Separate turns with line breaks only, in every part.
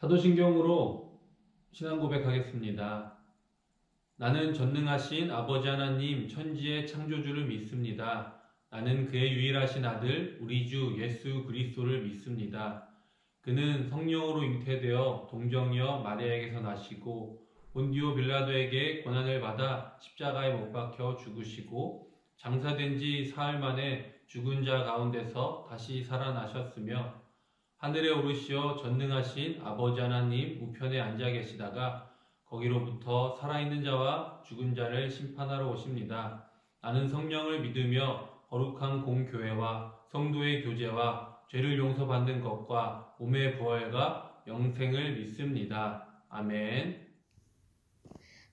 사도신경으로 신앙 고백하겠습니다. 나는 전능하신 아버지 하나님 천지의 창조주를 믿습니다. 나는 그의 유일하신 아들 우리 주 예수 그리스도를 믿습니다. 그는 성령으로 잉태되어 동정녀 마리아에게서 나시고 본디오 빌라도에게 고난을 받아 십자가에 못 박혀 죽으시고 장사된 지 사흘 만에 죽은 자 가운데서 다시 살아나셨으며 하늘에 오르시어 전능하신 아버지 하나님 우편에 앉아 계시다가 거기로부터 살아있는 자와 죽은 자를 심판하러 오십니다. 나는 성령을 믿으며 거룩한 공교회와 성도의 교제와 죄를 용서받는 것과 몸의 부활과 영생을 믿습니다. 아멘.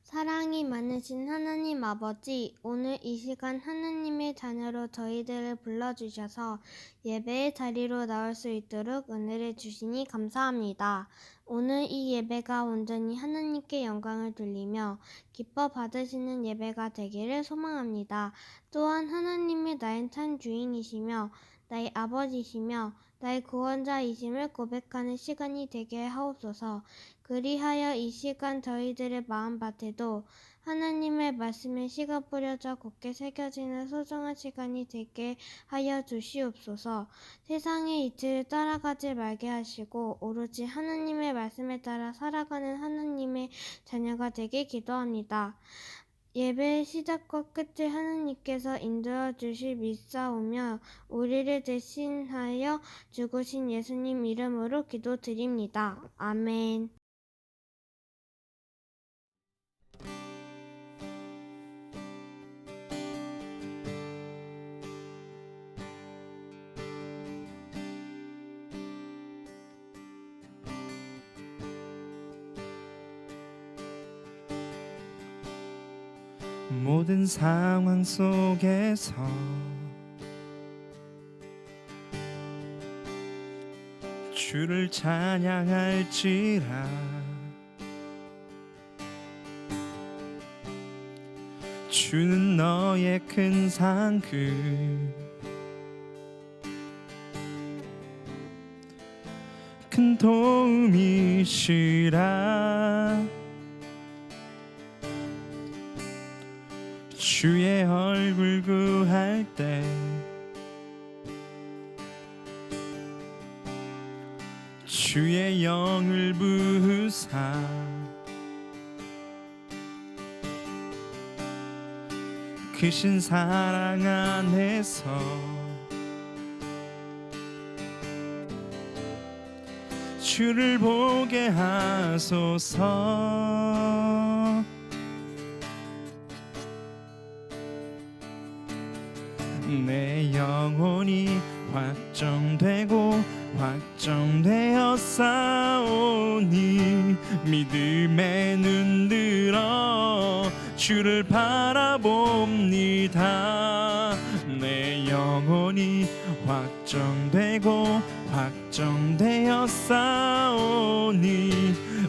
사랑이 많으신 하나님 아버지, 오늘 이 시간 하나님의 자녀로 저희들을 불러주셔서 예배의 자리로 나올 수 있도록 은혜를 주시니 감사합니다. 오늘 이 예배가 온전히 하나님께 영광을 돌리며 기뻐 받으시는 예배가 되기를 소망합니다. 또한 하나님이 나의 참 주인이시며 나의 아버지시며 나의 구원자이심을 고백하는 시간이 되게 하옵소서. 그리하여 이 시간 저희들의 마음밭에도 하나님의 말씀에 씨가 뿌려져 굳게 새겨지는 소중한 시간이 되게 하여 주시옵소서. 세상의 이치를 따라가지 말게 하시고 오로지 하나님의 말씀에 따라 살아가는 하나님의 자녀가 되게 기도합니다. 예배의 시작과 끝을 하나님께서 인도해 주실 믿사오며 우리를 대신하여 죽으신 예수님 이름으로 기도드립니다. 아멘.
모든 상황 속에서 주를 찬양할지라. 주는 너의 큰 상급, 큰 도움이시라. 주의 얼굴 구할 때 주의 영을 부으사 크신 사랑 안에서 주를 보게 하소서. 내 영혼이 확정되고 확정되어 싸우니 믿음에 눈들어 주를 바라봅니다. 내 영혼이 확정되고 확정되어 싸우니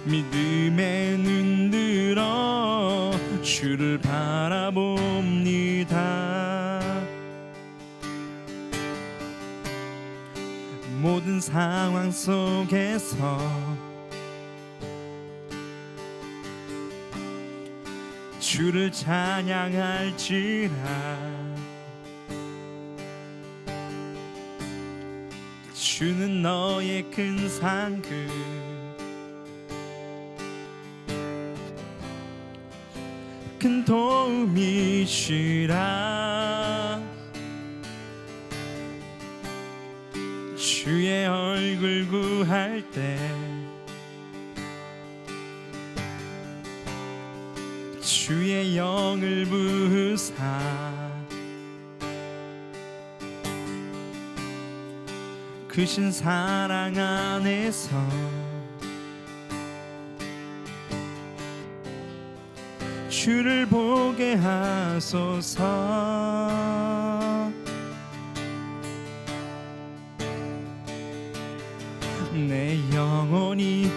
믿음에 눈들어 주를 바라봅니다. 모든 상황 속에서 주를 찬양할지라. 주는 너의 큰 상급, 큰 도움이시라. 주의 얼굴 구할 때 주의 영을 부으사 크신 사랑 안에서 주를 보게 하소서. 내 영혼이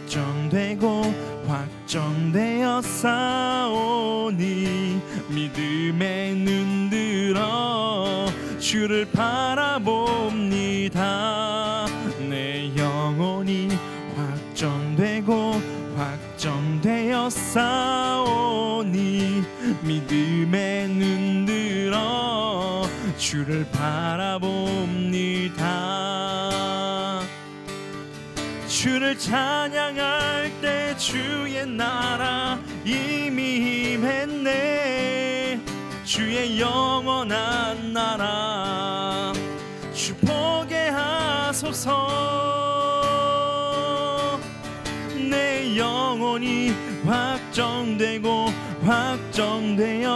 확정되고 확정되어 싸우니 믿음에 눈들어 주를 바라봅니다. 내 영혼이 확정 되었사오니 믿음의 눈 들어 주를 바라봅니다. 주를 찬양할 때 주의 나라 이미 임했네. 주의 영원한 나라 주 보게 하소서. 내 영혼이 확정되고 확정되었사오니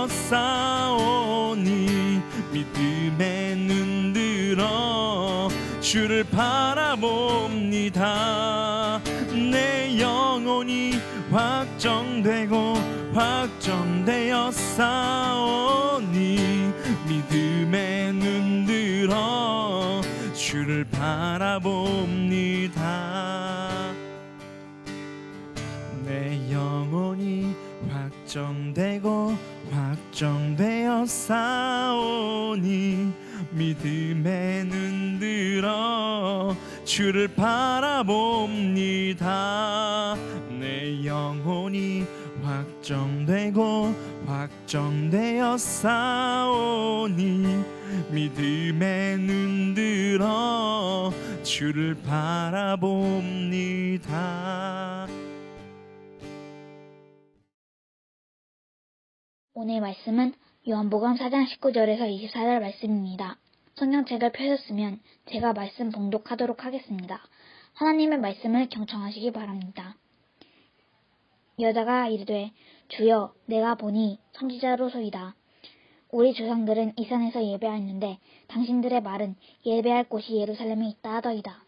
믿음의 눈 들어 주를 바라봅니다. 내 영혼이 확정되고 확정되었사오니 믿음의 눈 들어 주를 바라봅니다. 내 영혼이 확정되고 확정되었사오니 믿음의 눈 들어 주를 바라봅니다. 내 영혼이 확정되고 확정되었사오니 믿음의 눈 들어 주를 바라봅니다.
오늘 말씀은 요한복음 4장 19절에서 24절 말씀입니다. 성경책을 펴셨으면 제가 말씀 봉독하도록 하겠습니다. 하나님의 말씀을 경청하시기 바랍니다. 여자가 이르되 주여 내가 보니 선지자로소이다. 우리 조상들은 이 산에서 예배하였는데 당신들의 말은 예배할 곳이 예루살렘에 있다 하더이다.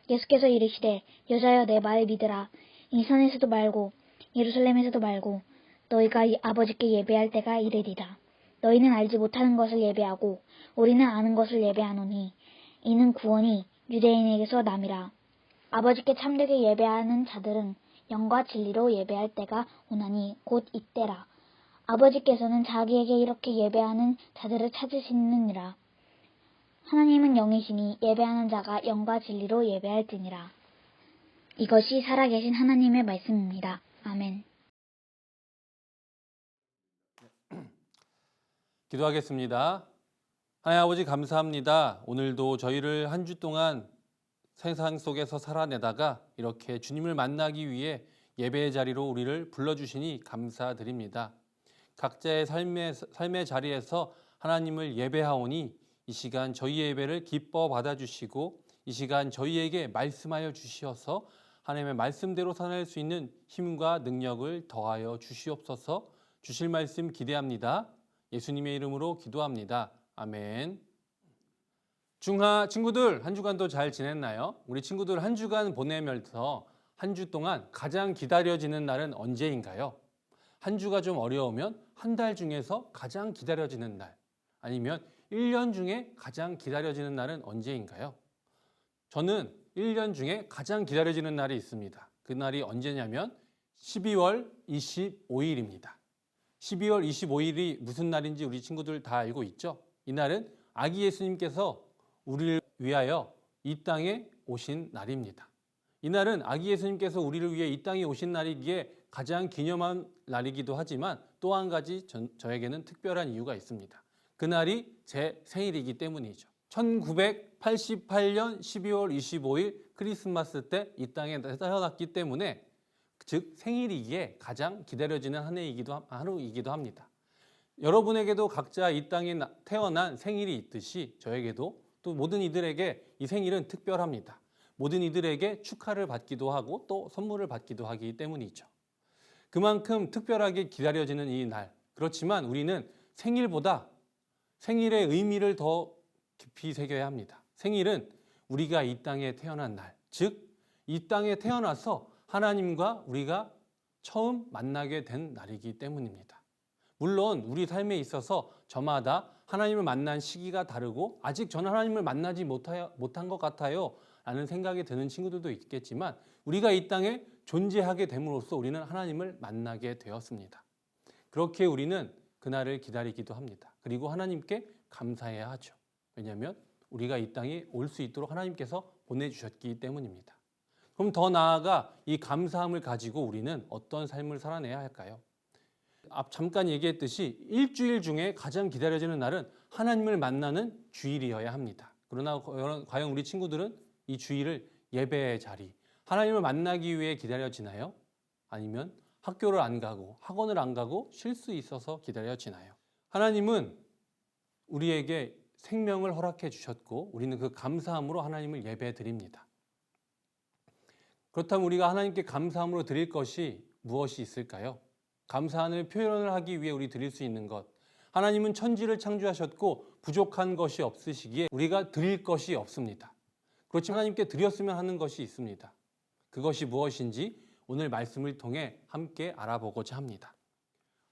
예수께서 이르시되 여자여 내 말을 믿으라. 이 산에서도 말고 예루살렘에서도 말고 너희가 아버지께 예배할 때가 이르리라. 너희는 알지 못하는 것을 예배하고 우리는 아는 것을 예배하노니 이는 구원이 유대인에게서 남이라. 아버지께 참되게 예배하는 자들은 영과 진리로 예배할 때가 오나니 곧 이때라. 아버지께서는 자기에게 이렇게 예배하는 자들을 찾으시느니라. 하나님은 영이시니 예배하는 자가 영과 진리로 예배할지니라. 이것이 살아계신 하나님의 말씀입니다. 아멘.
기도하겠습니다. 하나님 아버지 감사합니다. 오늘도 저희를 한 주 동안 세상 속에서 살아내다가 이렇게 주님을 만나기 위해 예배의 자리로 우리를 불러주시니 감사드립니다. 각자의 삶의 자리에서 하나님을 예배하오니 이 시간 저희의 예배를 기뻐 받아주시고 이 시간 저희에게 말씀하여 주시어서 하나님의 말씀대로 살아낼 수 있는 힘과 능력을 더하여 주시옵소서. 주실 말씀 기대합니다. 예수님의 이름으로 기도합니다. 아멘. 중하 친구들 한 주간도 잘 지냈나요? 우리 친구들 한 주간 보내면서 한 주 동안 가장 기다려지는 날은 언제인가요? 한 주가 좀 어려우면 한 달 중에서 가장 기다려지는 날, 아니면 1년 중에 가장 기다려지는 날은 언제인가요? 저는 1년 중에 가장 기다려지는 날이 있습니다. 그 날이 언제냐면 12월 25일입니다. 12월 25일이 무슨 날인지 우리 친구들 다 알고 있죠? 이날은 아기 예수님께서 우리를 위하여 이 땅에 오신 날입니다. 이날은 아기 예수님께서 우리를 위해 이 땅에 오신 날이기에 가장 기념한 날이기도 하지만 또 한 가지 저에게는 특별한 이유가 있습니다. 그날이 제 생일이기 때문이죠. 1988년 12월 25일 크리스마스 때 이 땅에 태어났기 때문에 즉 생일이기에 가장 기다려지는 하루이기도 합니다. 여러분에게도 각자 이 땅에 태어난 생일이 있듯이 저에게도 또 모든 이들에게 이 생일은 특별합니다. 모든 이들에게 축하를 받기도 하고 또 선물을 받기도 하기 때문이죠. 그만큼 특별하게 기다려지는 이 날. 그렇지만 우리는 생일보다 생일의 의미를 더 깊이 새겨야 합니다. 생일은 우리가 이 땅에 태어난 날, 즉 이 땅에 태어나서 하나님과 우리가 처음 만나게 된 날이기 때문입니다. 물론 우리 삶에 있어서 저마다 하나님을 만난 시기가 다르고 아직 저는 하나님을 만나지 못한 것 같아요 라는 생각이 드는 친구들도 있겠지만 우리가 이 땅에 존재하게 됨으로써 우리는 하나님을 만나게 되었습니다. 그렇게 우리는 그날을 기다리기도 합니다. 그리고 하나님께 감사해야 하죠. 왜냐하면 우리가 이 땅에 올 수 있도록 하나님께서 보내주셨기 때문입니다.
그럼 더 나아가 이 감사함을 가지고 우리는 어떤 삶을 살아내야 할까요? 잠깐 얘기했듯이 일주일 중에 가장 기다려지는 날은 하나님을 만나는 주일이어야 합니다. 그러나 과연 우리 친구들은 이 주일을 예배의 자리, 하나님을 만나기 위해 기다려지나요? 아니면 학교를 안 가고 학원을 안 가고 쉴 수 있어서 기다려지나요? 하나님은 우리에게 생명을 허락해 주셨고 우리는 그 감사함으로 하나님을 예배 드립니다. 그렇다면 우리가 하나님께 감사함으로 드릴 것이 무엇이 있을까요? 감사함을 표현을 하기 위해 우리 드릴 수 있는 것. 하나님은 천지를 창조하셨고 부족한 것이 없으시기에 우리가 드릴 것이 없습니다. 그렇지만 하나님께 드렸으면 하는 것이 있습니다. 그것이 무엇인지 오늘 말씀을 통해 함께 알아보고자 합니다.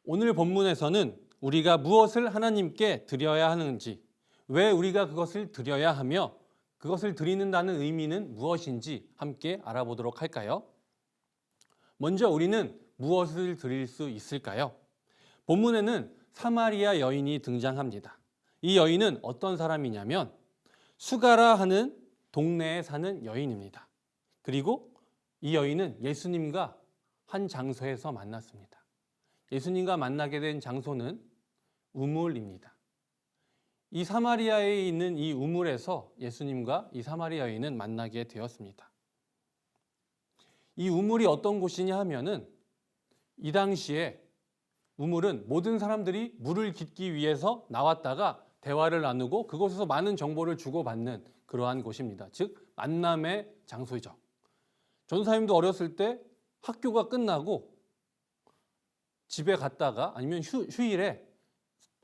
오늘 본문에서는 우리가 무엇을 하나님께 드려야 하는지, 왜 우리가 그것을 드려야 하며 그것을 드리는다는 의미는 무엇인지 함께 알아보도록 할까요? 먼저 우리는 무엇을 드릴 수 있을까요? 본문에는 사마리아 여인이 등장합니다. 이 여인은 어떤 사람이냐면 수가라 하는 동네에 사는 여인입니다. 그리고 이 여인은 예수님과 한 장소에서 만났습니다. 예수님과 만나게 된 장소는 우물입니다. 이 사마리아에 있는 이 우물에서 예수님과 이 사마리아 여인은 만나게 되었습니다. 이 우물이 어떤 곳이냐 하면은 이 당시에 우물은 모든 사람들이 물을 깃기 위해서 나왔다가 대화를 나누고 그곳에서 많은 정보를 주고받는 그러한 곳입니다. 즉 만남의 장소이죠. 전도사님도 어렸을 때 학교가 끝나고 집에 갔다가 아니면 휴일에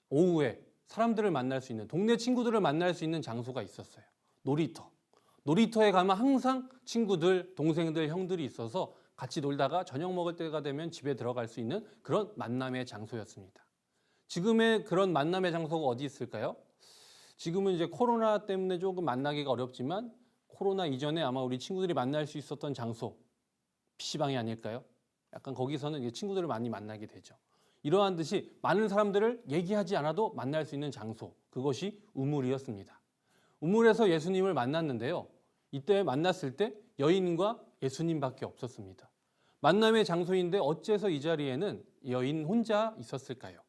오후에 사람들을 만날 수 있는 동네 친구들을 만날 수 있는 장소가 있었어요. 놀이터. 놀이터에 가면 항상 친구들, 동생들, 형들이 있어서 같이 놀다가 저녁 먹을 때가 되면 집에 들어갈 수 있는 그런 만남의 장소였습니다. 지금의 그런 만남의 장소가 어디 있을까요? 지금은 이제 코로나 때문에 조금 만나기가 어렵지만 코로나 이전에 아마 우리 친구들이 만날 수 있었던 장소, PC방이 아닐까요? 약간 거기서는 친구들을 많이 만나게 되죠. 이러한 듯이 많은 사람들을 얘기하지 않아도 만날 수 있는 장소, 그것이 우물이었습니다. 우물에서 예수님을 만났는데요. 이때 만났을 때 여인과 예수님밖에 없었습니다. 만남의 장소인데 어째서 이 자리에는 여인 혼자 있었을까요?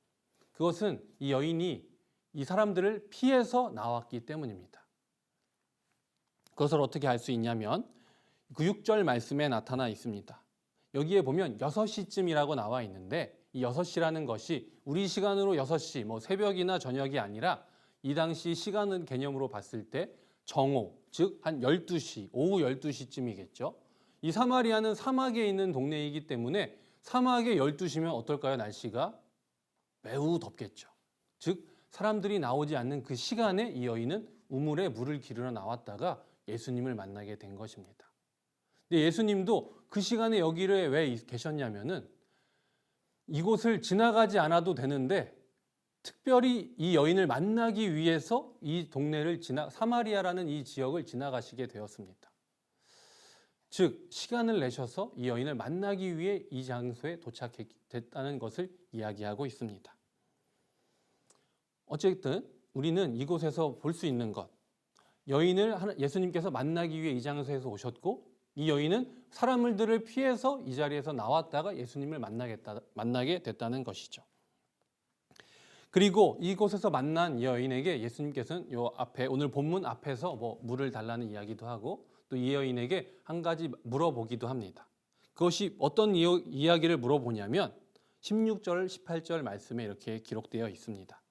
그것은 이 여인이 이 사람들을 피해서 나왔기 때문입니다. 그것을 어떻게 알 수 있냐면 6절 말씀에 나타나 있습니다. 여기에 보면 6시쯤이라고 나와 있는데 이 6시라는 것이 우리 시간으로 6시, 뭐 새벽이나 저녁이 아니라 이 당시 시간은 개념으로 봤을 때 정오, 즉 한 12시, 오후 12시쯤이겠죠. 이 사마리아는 사막에 있는 동네이기 때문에 사막에 12시면 어떨까요? 날씨가 매우 덥겠죠. 즉 사람들이 나오지 않는 그 시간에 이 여인은 우물에 물을 기르러 나왔다가 예수님을 만나게 된 것입니다. 근데 예수님도 그 시간에 여기를 왜 계셨냐면은 이곳을 지나가지 않아도 되는데 특별히 이 여인을 만나기 위해서 이 동네를 사마리아라는 이 지역을 지나가시게 되었습니다. 즉 시간을 내셔서 이 여인을 만나기 위해 이 장소에 도착했다는 것을 이야기하고 있습니다. 어쨌든 우리는 이곳에서 볼 수 있는 것, 여인을 예수님께서 만나기 위해 이 장소에서 오셨고 이 여인은 사람들을 피해서 이 자리에서 나왔다가 예수님을 만나게 됐다는 것이죠. 그리고 이곳에서 만난 이 여인에게 예수님께서는 오늘 본문 앞에서 물을 달라는 이야기도 하고 또 이 여인에게 한 가지 물어보기도 합니다. 그것이 어떤 이야기를 물어보냐면 16절, 18절 말씀에 이렇게 기록되어 있습니다.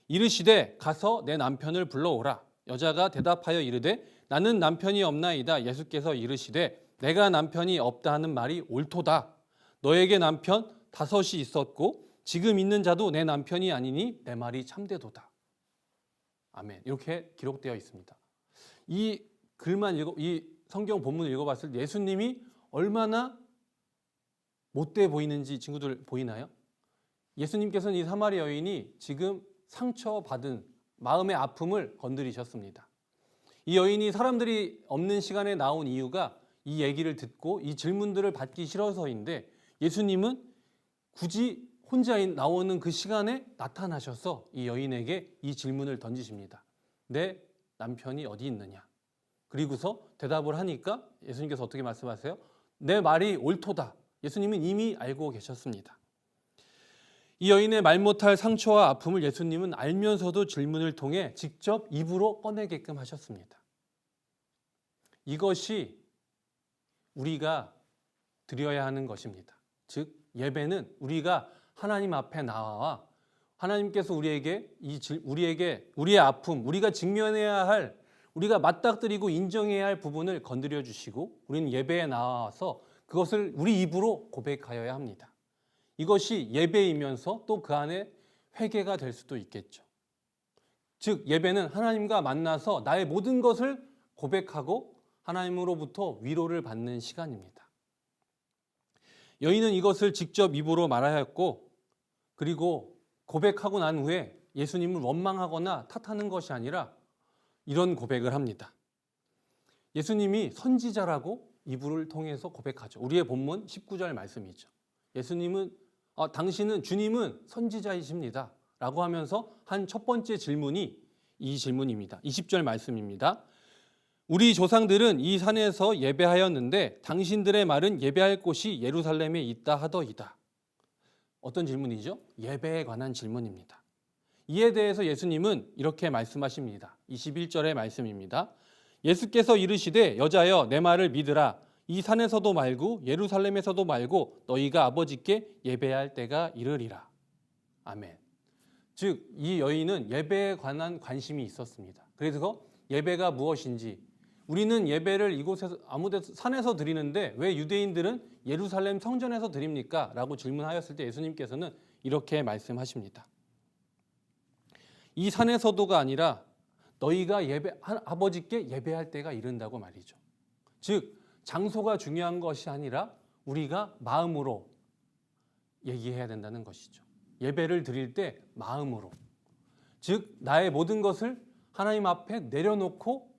이르시되 가서 내 남편을 불러오라. 여자가 대답하여 이르되 나는 남편이 없나이다. 예수께서 이르시되 내가 남편이 없다 하는 말이 옳도다. 너에게 남편 5이 있었고 지금 있는 자도 내 남편이 아니니 내 말이 참되도다. 아멘. 이렇게 기록되어 있습니다. 이 성경 본문을 읽어봤을 때 예수님이 얼마나 못돼 보이는지 친구들 보이나요? 예수님께서는 이 사마리아 여인이 지금 상처받은 마음의 아픔을 건드리셨습니다. 이 여인이 사람들이 없는 시간에 나온 이유가 이 얘기를 듣고 이 질문들을 받기 싫어서인데 예수님은 굳이 혼자 나오는 그 시간에 나타나셔서 이 여인에게 이 질문을 던지십니다. 내 남편이 어디 있느냐? 그리고서 대답을 하니까 예수님께서 어떻게 말씀하세요? 내 말이 옳도다. 예수님은 이미 알고 계셨습니다. 이 여인의 말 못할 상처와 아픔을 예수님은 알면서도 질문을 통해 직접 입으로 꺼내게끔 하셨습니다. 이것이 우리가 드려야 하는 것입니다. 즉 예배는 우리가 하나님 앞에 나와 하나님께서 우리에게 우리의 아픔, 우리가 직면해야 할, 우리가 맞닥뜨리고 인정해야 할 부분을 건드려 주시고 우리는 예배에 나와서 그것을 우리 입으로 고백하여야 합니다. 이것이 예배이면서 또 그 안에 회개가 될 수도 있겠죠. 즉 예배는 하나님과 만나서 나의 모든 것을 고백하고 하나님으로부터 위로를 받는 시간입니다. 여인은 이것을 직접 입으로 말하였고 그리고 고백하고 난 후에 예수님을 원망하거나 탓하는 것이 아니라 이런 고백을 합니다. 예수님이 선지자라고 이불을 통해서 고백하죠. 우리의 본문 19절 말씀이죠. 예수님은 당신은 주님은 선지자이십니다 라고 하면서 한 첫 번째 질문이 이 질문입니다. 20절 말씀입니다. 우리 조상들은 이 산에서 예배하였는데 당신들의 말은 예배할 곳이 예루살렘에 있다 하더이다. 어떤 질문이죠? 예배에 관한 질문입니다. 이에 대해서 예수님은 이렇게 말씀하십니다. 21절의 말씀입니다. 예수께서 이르시되 여자여 내 말을 믿으라. 이 산에서도 말고 예루살렘에서도 말고 너희가 아버지께 예배할 때가 이르리라. 아멘. 즉 이 여인은 예배에 관한 관심이 있었습니다. 그래서 예배가 무엇인지, 우리는 예배를 이곳에서 아무데서 산에서 드리는데 왜 유대인들은 예루살렘 성전에서 드립니까? 라고 질문하였을 때 예수님께서는 이렇게 말씀하십니다. 이 산에서도가 아니라 너희가 아버지께 예배할 때가 이른다고 말이죠. 즉 장소가 중요한 것이 아니라 우리가 마음으로 얘기해야 된다는 것이죠. 예배를 드릴 때 마음으로, 즉 나의 모든 것을 하나님 앞에 내려놓고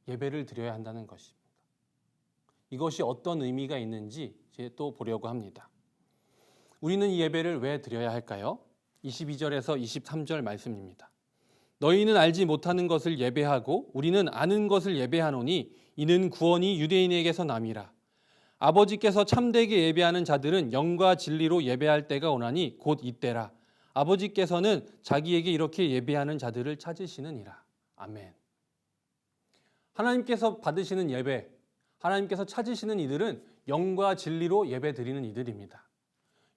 예배를 드려야 한다는 것입니다. 이것이 어떤 의미가 있는지 이제 또 보려고 합니다. 우리는 이 예배를 왜 드려야 할까요? 22절에서 23절 말씀입니다. 너희는 알지 못하는 것을 예배하고 우리는 아는 것을 예배하노니 이는 구원이 유대인에게서 남이라. 아버지께서 참되게 예배하는 자들은 영과 진리로 예배할 때가 오나니 곧 이때라. 아버지께서는 자기에게 이렇게 예배하는 자들을 찾으시느니라. 아멘. 하나님께서 받으시는 예배, 하나님께서 찾으시는 이들은 영과 진리로 예배 드리는 이들입니다.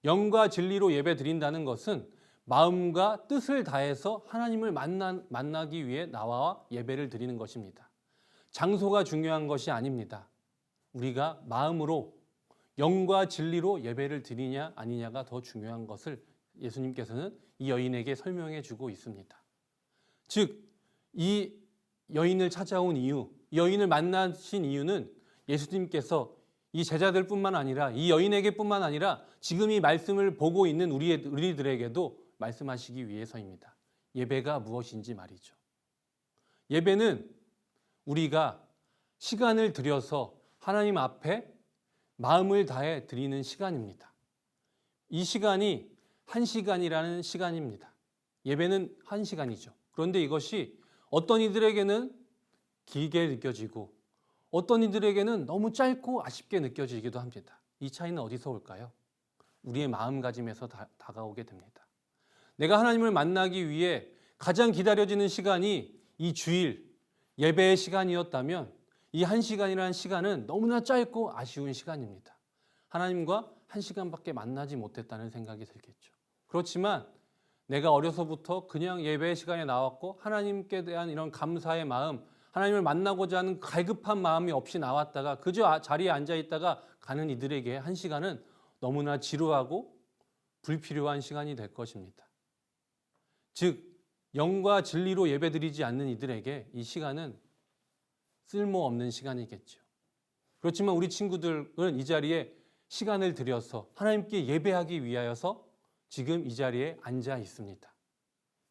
영과 진리로 예배 드린다는 것은 마음과 뜻을 다해서 하나님을 만나기 위해 나와 예배를 드리는 것입니다. 장소가 중요한 것이 아닙니다. 우리가 마음으로 영과 진리로 예배를 드리냐 아니냐가 더 중요한 것을 예수님께서는 이 여인에게 설명해 주고 있습니다. 즉, 이 여인을 찾아온 이유, 여인을 만나신 이유는 예수님께서 이 제자들뿐만 아니라 이 여인에게뿐만 아니라 지금 이 말씀을 보고 있는 우리들에게도 말씀하시기 위해서입니다. 예배가 무엇인지 말이죠. 예배는 우리가 시간을 들여서 하나님 앞에 마음을 다해 드리는 시간입니다. 이 시간이 1시간이라는 시간입니다. 예배는 1시간이죠. 그런데 이것이 어떤 이들에게는 길게 느껴지고 어떤 이들에게는 너무 짧고 아쉽게 느껴지기도 합니다. 이 차이는 어디서 올까요? 우리의 마음가짐에서 다가오게 됩니다. 내가 하나님을 만나기 위해 가장 기다려지는 시간이 이 주일 예배의 시간이었다면 이 1시간이라는 시간은 너무나 짧고 아쉬운 시간입니다. 하나님과 1시간밖에 만나지 못했다는 생각이 들겠죠. 그렇지만 내가 어려서부터 그냥 예배 시간에 나왔고 하나님께 대한 이런 감사의 마음, 하나님을 만나고자 하는 갈급한 마음이 없이 나왔다가 그저 자리에 앉아 있다가 가는 이들에게 1시간은 너무나 지루하고 불필요한 시간이 될 것입니다. 즉 영과 진리로 예배드리지 않는 이들에게 이 시간은 쓸모없는 시간이겠죠. 그렇지만 우리 친구들은 이 자리에 시간을 들여서 하나님께 예배하기 위하여서 지금 이 자리에 앉아 있습니다.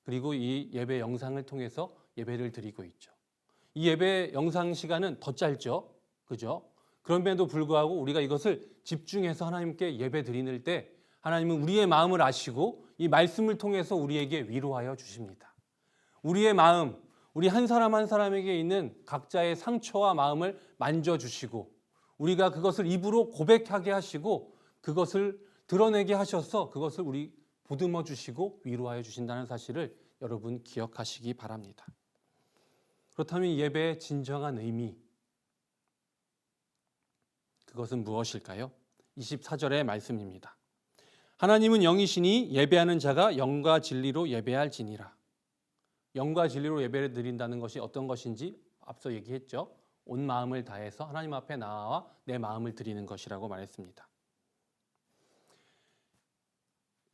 그리고 이 예배 영상을 통해서 예배를 드리고 있죠. 이 예배 영상 시간은 더 짧죠. 그죠? 그럼에도 불구하고 우리가 이것을 집중해서 하나님께 예배 드리는 때 하나님은 우리의 마음을 아시고 이 말씀을 통해서 우리에게 위로하여 주십니다. 우리의 마음, 우리 한 사람 한 사람에게 있는 각자의 상처와 마음을 만져주시고 우리가 그것을 입으로 고백하게 하시고 그것을 드러내게 하셔서 그것을 우리 보듬어 주시고 위로하여 주신다는 사실을 여러분 기억하시기 바랍니다. 그렇다면 예배의 진정한 의미, 그것은 무엇일까요? 24절의 말씀입니다. 하나님은 영이시니 예배하는 자가 영과 진리로 예배할지니라. 영과 진리로 예배를 드린다는 것이 어떤 것인지 앞서 얘기했죠. 온 마음을 다해서 하나님 앞에 나와 내 마음을 드리는 것이라고 말했습니다.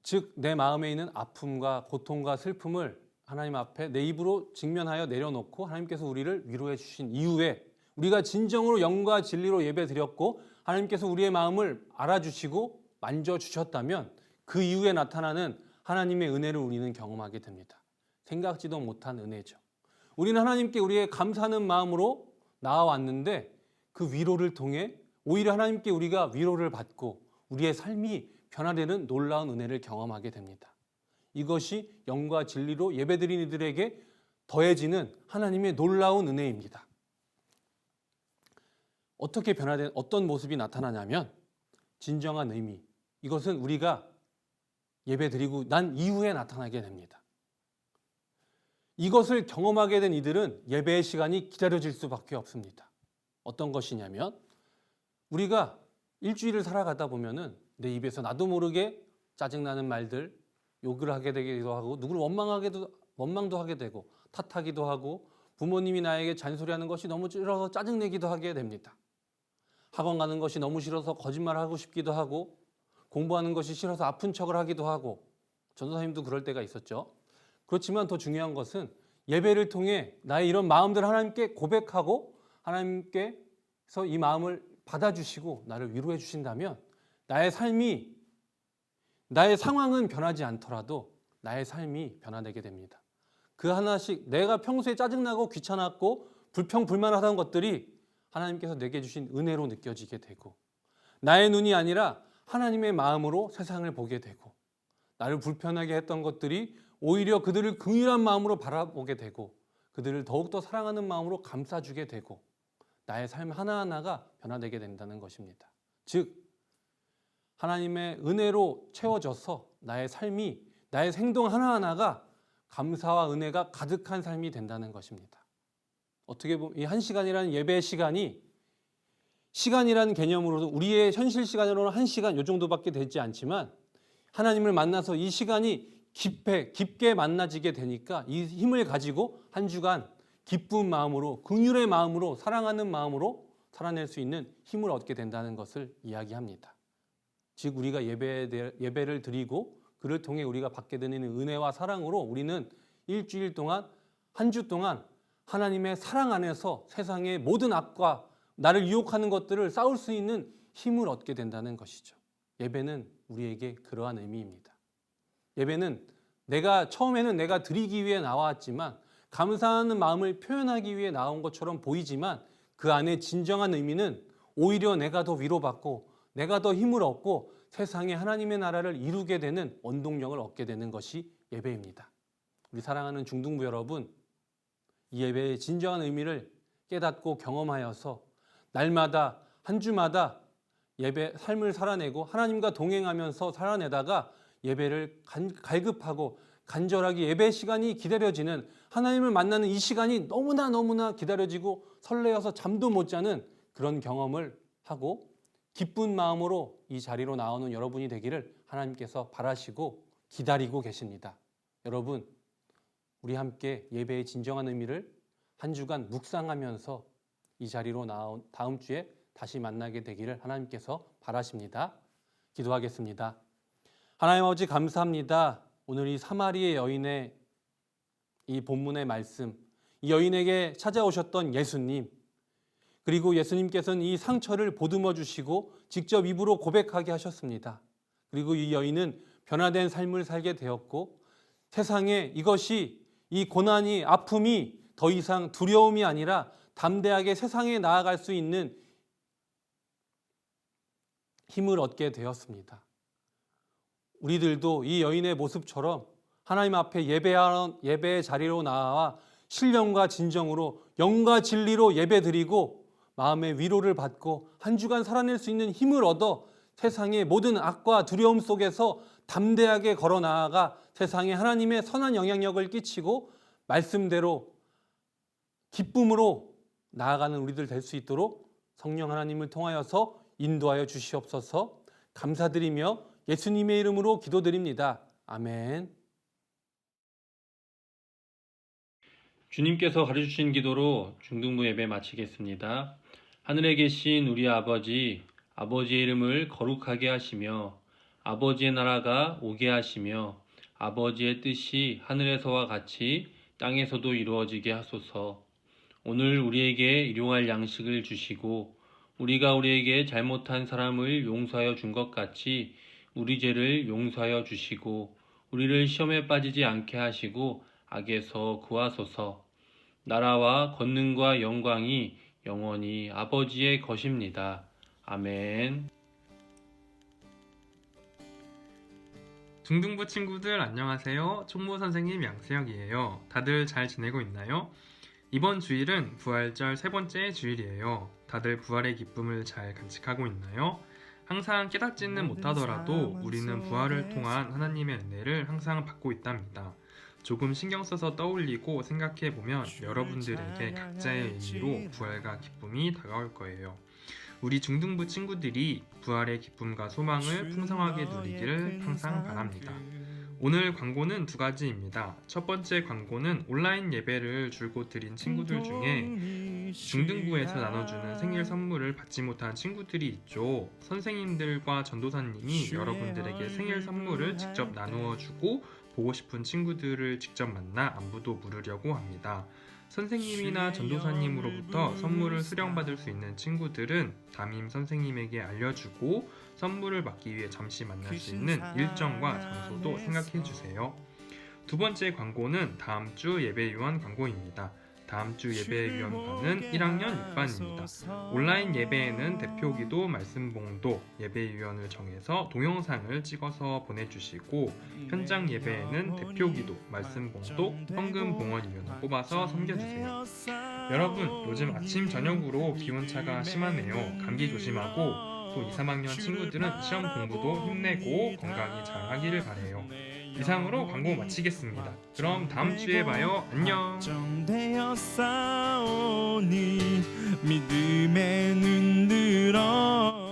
즉 내 마음에 있는 아픔과 고통과 슬픔을 하나님 앞에 내 입으로 직면하여 내려놓고 하나님께서 우리를 위로해 주신 이후에 우리가 진정으로 영과 진리로 예배 드렸고 하나님께서 우리의 마음을 알아주시고 만져주셨다면 그 이후에 나타나는 하나님의 은혜를 우리는 경험하게 됩니다. 생각지도 못한 은혜죠. 우리는 하나님께 우리의 감사하는 마음으로 나아왔는데 그 위로를 통해 오히려 하나님께 우리가 위로를 받고 우리의 삶이 변화되는 놀라운 은혜를 경험하게 됩니다. 이것이 영과 진리로 예배드리는 이들에게 더해지는 하나님의 놀라운 은혜입니다. 어떻게 변화된 어떤 모습이 나타나냐면 진정한 의미, 이것은 우리가 예배드리고 난 이후에 나타나게 됩니다. 이것을 경험하게 된 이들은 예배의 시간이 기다려질 수밖에 없습니다. 어떤 것이냐면 우리가 일주일을 살아가다 보면은 내 입에서 나도 모르게 짜증나는 말들, 욕을 하게 되기도 하고 누구를 원망도 하게 되고 탓하기도 하고 부모님이 나에게 잔소리하는 것이 너무 싫어서 짜증내기도 하게 됩니다. 학원 가는 것이 너무 싫어서 거짓말하고 싶기도 하고 공부하는 것이 싫어서 아픈 척을 하기도 하고 전도사님도 그럴 때가 있었죠. 그렇지만 더 중요한 것은 예배를 통해 나의 이런 마음들을 하나님께 고백하고 하나님께서 이 마음을 받아주시고 나를 위로해 주신다면 나의 상황은 변하지 않더라도 나의 삶이 변화되게 됩니다. 그 하나씩 내가 평소에 짜증나고 귀찮았고 불평불만하던 것들이 하나님께서 내게 주신 은혜로 느껴지게 되고 나의 눈이 아니라 하나님의 마음으로 세상을 보게 되고 나를 불편하게 했던 것들이 오히려 그들을 긍휼한 마음으로 바라보게 되고 그들을 더욱더 사랑하는 마음으로 감싸주게 되고 나의 삶 하나하나가 변화되게 된다는 것입니다. 즉 하나님의 은혜로 채워져서 나의 삶이 나의 행동 하나하나가 감사와 은혜가 가득한 삶이 된다는 것입니다. 어떻게 보면 이 한 시간이라는 예배의 시간이라는 개념으로도 우리의 현실 시간으로는 한 시간 요 정도밖에 되지 않지만 하나님을 만나서 이 시간이 깊게 만나지게 되니까 이 힘을 가지고 한 주간 기쁜 마음으로 긍휼의 마음으로 사랑하는 마음으로 살아낼 수 있는 힘을 얻게 된다는 것을 이야기합니다. 즉 우리가 예배를 드리고 그를 통해 우리가 받게 되는 은혜와 사랑으로 우리는 일주일 동안 한 주 동안 하나님의 사랑 안에서 세상의 모든 악과 나를 유혹하는 것들을 싸울 수 있는 힘을 얻게 된다는 것이죠. 예배는 우리에게 그러한 의미입니다. 예배는 처음에는 내가 드리기 위해 나왔지만 감사하는 마음을 표현하기 위해 나온 것처럼 보이지만 그 안에 진정한 의미는 오히려 내가 더 위로받고 내가 더 힘을 얻고 세상에 하나님의 나라를 이루게 되는 원동력을 얻게 되는 것이 예배입니다. 우리 사랑하는 중등부 여러분, 이 예배의 진정한 의미를 깨닫고 경험하여서 날마다 한 주마다 예배 삶을 살아내고 하나님과 동행하면서 살아내다가 예배를 갈급하고 간절하게 예배 시간이 기다려지는 하나님을 만나는 이 시간이 너무나 기다려지고 설레어서 잠도 못 자는 그런 경험을 하고 기쁜 마음으로 이 자리로 나오는 여러분이 되기를 하나님께서 바라시고 기다리고 계십니다. 여러분, 우리 함께 예배의 진정한 의미를 한 주간 묵상하면서 이 자리로 나온 다음 주에 다시 만나게 되기를 하나님께서 바라십니다. 기도하겠습니다. 하나님 아버지 감사합니다. 오늘 이 사마리의 여인의 이 본문의 말씀, 이 여인에게 찾아오셨던 예수님, 그리고 예수님께서는 이 상처를 보듬어 주시고 직접 입으로 고백하게 하셨습니다. 그리고 이 여인은 변화된 삶을 살게 되었고 세상에 이 고난이 아픔이 더 이상 두려움이 아니라 담대하게 세상에 나아갈 수 있는 힘을 얻게 되었습니다. 우리들도 이 여인의 모습처럼 하나님 앞에 예배의 자리로 나와 신령과 진정으로 영과 진리로 예배드리고 마음의 위로를 받고 한 주간 살아낼 수 있는 힘을 얻어 세상의 모든 악과 두려움 속에서 담대하게 걸어 나아가 세상에 하나님의 선한 영향력을 끼치고 말씀대로 기쁨으로 나아가는 우리들 될 수 있도록 성령 하나님을 통하여서 인도하여 주시옵소서. 감사드리며 예수님의 이름으로 기도드립니다. 아멘.
주님께서 가르쳐주신 기도로 중등부 예배 마치겠습니다. 하늘에 계신 우리 아버지, 아버지의 이름을 거룩하게 하시며 아버지의 나라가 오게 하시며 아버지의 뜻이 하늘에서와 같이 땅에서도 이루어지게 하소서. 오늘 우리에게 일용할 양식을 주시고 우리가 우리에게 잘못한 사람을 용서하여 준 것 같이 우리 죄를 용서하여 주시고 우리를 시험에 빠지지 않게 하시고 악에서 구하소서. 나라와 권능과 영광이 영원히 아버지의 것입니다. 아멘.
중등부 친구들 안녕하세요. 총무 선생님 양수혁이에요. 다들 잘 지내고 있나요? 이번 주일은 부활절 세 번째 주일이에요. 다들 부활의 기쁨을 잘 간직하고 있나요? 항상 깨닫지는 못하더라도 우리는 부활을 통한 하나님의 은혜를 항상 받고 있답니다. 조금 신경 써서 떠올리고 생각해보면 여러분들에게 각자의 의미로 부활과 기쁨이 다가올 거예요. 우리 중등부 친구들이 부활의 기쁨과 소망을 풍성하게 누리기를 항상 바랍니다. 오늘 광고는 두 가지입니다. 첫 번째 광고는 온라인 예배를 줄곧 드린 친구들 중에 중등부에서 나눠주는 생일 선물을 받지 못한 친구들이 있죠. 선생님들과 전도사님이 여러분들에게 생일 선물을 직접 나누어 주고 보고 싶은 친구들을 직접 만나 안부도 물으려고 합니다. 선생님이나 전도사님으로부터 선물을 수령받을 수 있는 친구들은 담임 선생님에게 알려주고 선물을 받기 위해 잠시 만날 수 있는 일정과 장소도 생각해 주세요. 두 번째 광고는 다음 주 예배위원 광고입니다. 다음 주 예배위원반은 1학년 6반입니다. 온라인 예배에는 대표기도 말씀봉도 예배위원을 정해서 동영상을 찍어서 보내주시고 현장 예배에는 대표기도 말씀봉도 헌금봉헌위원을 뽑아서 섬겨주세요. 여러분 요즘 아침 저녁으로 기온차가 심하네요. 감기 조심하고 또 2, 3학년 친구들은 시험 공부도 힘내고 건강히 잘 하기를 바래요. 이상으로 광고 마치겠습니다. 그럼 다음 주에 봐요. 안녕.
정되었사오니 믿음에 눈 들어